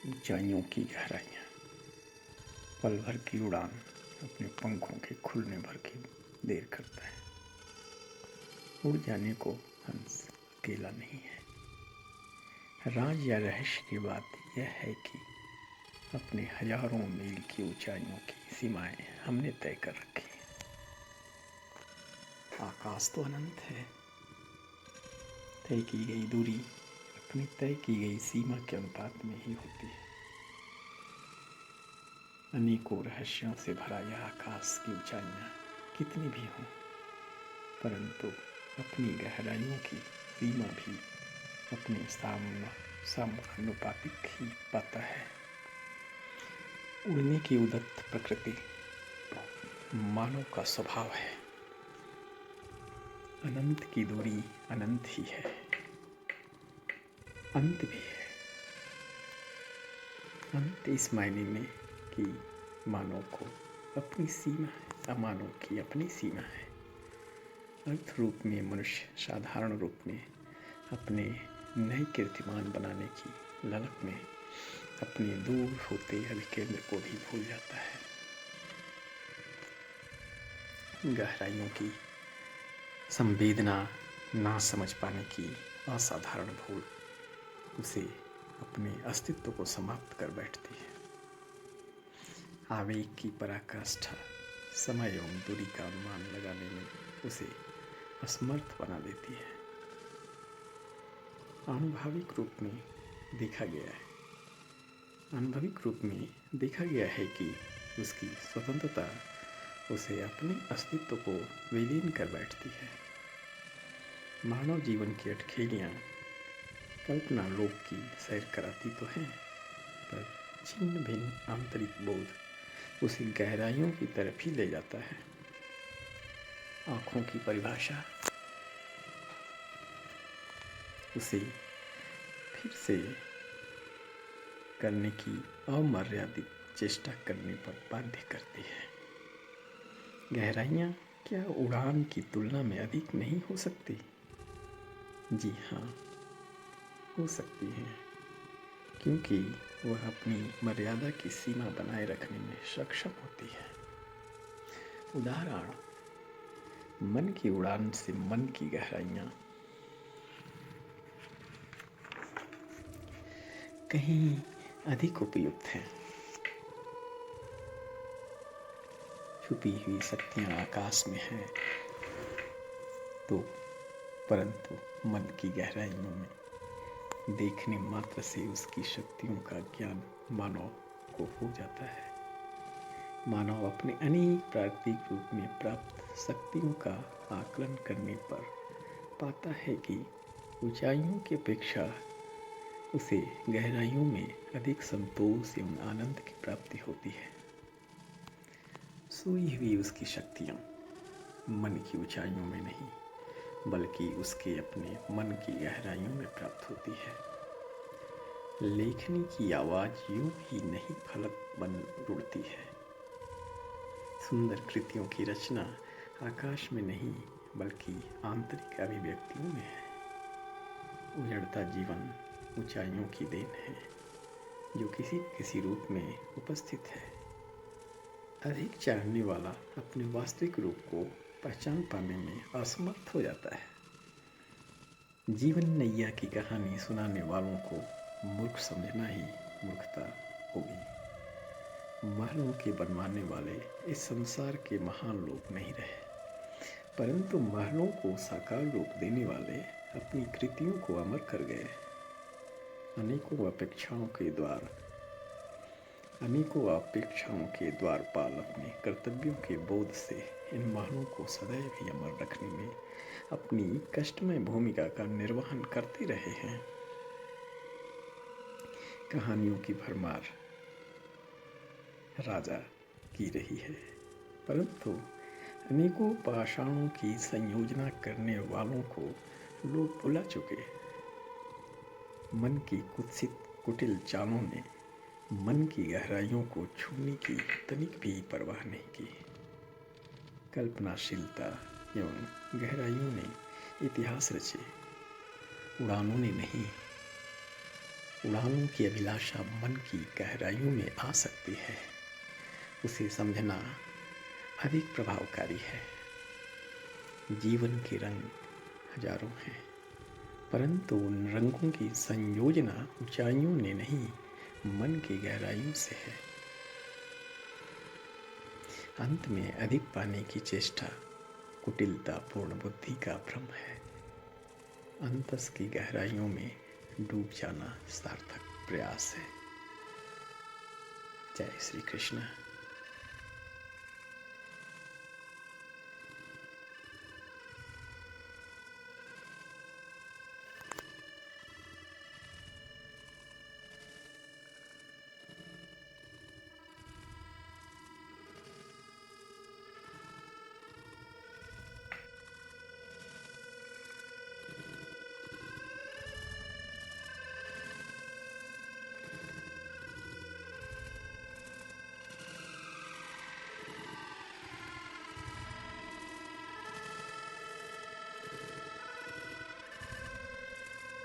ऊंचाइयों की गहराइयाँ, पल भर की उड़ान अपने पंखों के खुलने भर की देर करता है। उड़ जाने को हंस अकेला नहीं है। राज या रहस्य की बात यह है कि अपने हजारों मील की ऊंचाइयों की सीमाएं हमने तय कर रखी हैं। आकाश तो अनंत है। तय की गई दूरी अपनी तय की गई सीमा के अनुपात में ही होती है। अनेकों रहस्यों से भरा यह आकाश की ऊंचाइयां कितनी भी हों, परंतु अपनी गहराइयों की सीमा भी अपने समानुपातिक ही पाता है। उड़ने की उदत्त प्रकृति मानव का स्वभाव है। अनंत की दूरी अनंत ही है, अंत भी है। अंत इस मायने में कि मानव को अपनी सीमा है, अमानव की अपनी सीमा है। अर्थ रूप में मनुष्य साधारण रूप में अपने नए कीर्तिमान बनाने की ललक में अपने दूर होते अभिकेंद्र को भी भूल जाता है। गहराइयों की संवेदना ना समझ पाने की असाधारण भूल उसे अपने अस्तित्व को समाप्त कर बैठती है। आवेग की पराकाष्ठा समय एवं दूरी का अनुमान लगाने में उसे असमर्थ बना देती है। अनुभविक रूप में देखा गया है कि उसकी स्वतंत्रता उसे अपने अस्तित्व को विलीन कर बैठती है। मानव जीवन की अटखेलियाँ कल्पना लोक की सैर कराती तो हैं, पर छिन्न भिन्न आंतरिक बोध उसे गहराइयों की तरफ ही ले जाता है। आँखों की परिभाषा उसे फिर से करने की अमर्यादित चेष्टा करने पर बाध्य करती है। गहराइयाँ क्या उड़ान की तुलना में अधिक नहीं हो सकती? जी हाँ, हो सकती हैं, क्योंकि वह अपनी मर्यादा की सीमा बनाए रखने में सक्षम होती है। उदाहरण, मन की उड़ान से मन की गहराइयाँ कहीं अधिक उपयुक्त हैं। छुपी हुई शक्तियाँ आकाश में हैं तो, परंतु मन की गहराइयों में देखने मात्र से उसकी शक्तियों का ज्ञान मानव को हो जाता है। मानव अपने अनेक प्राकृतिक रूप में प्राप्त शक्तियों का आकलन करने पर पाता है कि ऊंचाइयों की अपेक्षा उसे गहराइयों में अधिक संतोष एवं आनंद की प्राप्ति होती है। सोई हुई उसकी शक्तियाँ मन की ऊंचाइयों में नहीं, बल्कि उसके अपने मन की गहराइयों में प्राप्त होती है। लेखनी की आवाज़ यूं ही नहीं फलक बन रुड़ती है। सुंदर कृतियों की रचना आकाश में नहीं, बल्कि आंतरिक अभिव्यक्तियों में है। उजड़ता जीवन ऊंचाइयों की देन है, जो किसी रूप में उपस्थित है। अधिक चाहने वाला अपने वास्तविक रूप को पहचान पाने में असमर्थ हो जाता है। जीवन नैया की कहानी सुनाने वालों को मूर्ख समझना ही मूर्खता होगी। महलों के बनवाने वाले इस संसार के महान लोग नहीं रहे, परंतु महलों को साकार रूप देने वाले अपनी कृतियों को अमर कर गए। अनेकों अपेक्षाओं के द्वारपाल अपने कर्तव्यों के बोध से इन महलों को सदैव ही अमर रखने में अपनी कष्टमय भूमिका का निर्वहन करते रहे हैं। कहानियों की भरमार राजा की रही है, परंतु अनेकों पाषाणों की संयोजना करने वालों को लोग भुला चुके। मन की कुत्सित कुटिल चालों ने मन की गहराइयों को छूने की तनिक भी परवाह नहीं की। कल्पनाशीलता एवं गहराइयों ने इतिहास रचे, उड़ानों ने नहीं। उड़ानों की अभिलाषा मन की गहराइयों में आ सकती है, उसे समझना अधिक प्रभावकारी है। जीवन के रंग हजारों हैं, परंतु उन रंगों की संयोजना ऊंचाइयों ने नहीं, मन की गहराइयों से है। अंत में अधिक पाने की चेष्टा कुटिलता पूर्ण बुद्धि का भ्रम है। अंतस की गहराइयों में डूब जाना सार्थक प्रयास है। जय श्री कृष्ण।